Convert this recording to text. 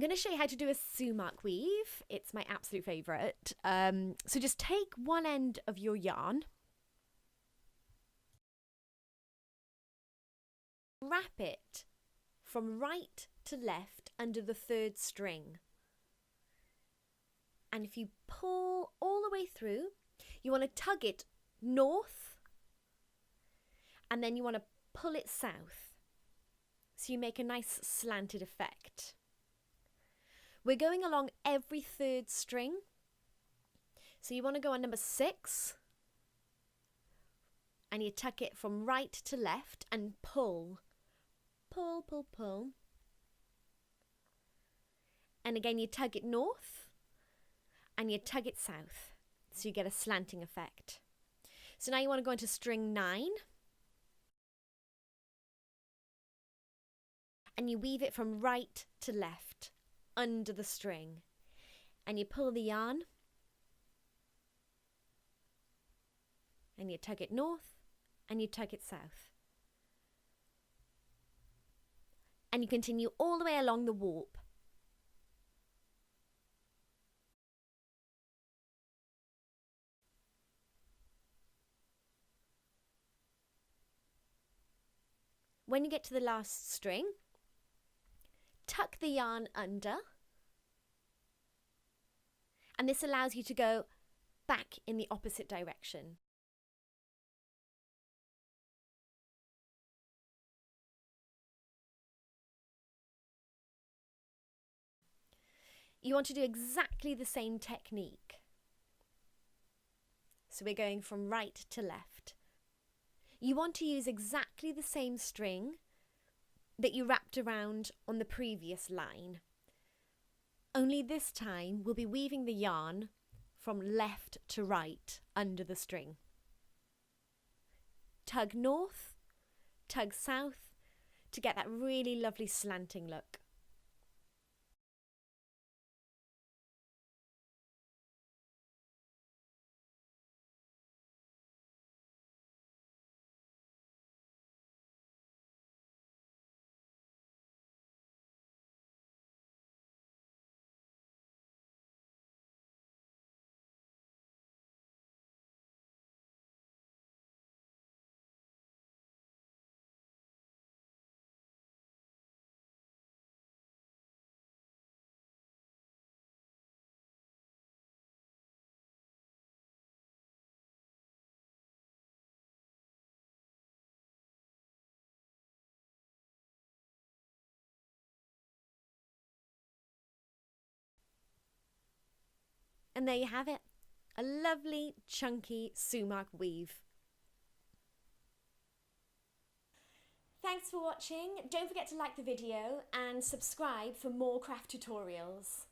I'm going to show you how to do a sumac weave. It's my absolute favourite. So just take one end of your yarn, wrap it from right to left under the third string. And if you pull all the way through, you want to tug it north and then you want to pull it south. So you make a nice slanted effect. We're going along every third string. So you want to go on number 6 and you tuck it from right to left and pull. Pull, pull, pull. And again you tug it north and you tug it south. So you get a slanting effect. So now you want to go into string 9. And you weave it from right to left under the string. And you pull the yarn. And you tug it north and you tug it south. And you continue all the way along the warp. When you get to the last string, tuck the yarn under, and this allows you to go back in the opposite direction. You want to do exactly the same technique. So we're going from right to left. You want to use exactly the same string that you wrapped around on the previous line. Only this time we'll be weaving the yarn from left to right under the string. Tug north, tug south to get that really lovely slanting look. And there you have it, a lovely chunky sumac weave. Thanks for watching. Don't forget to like the video and subscribe for more craft tutorials.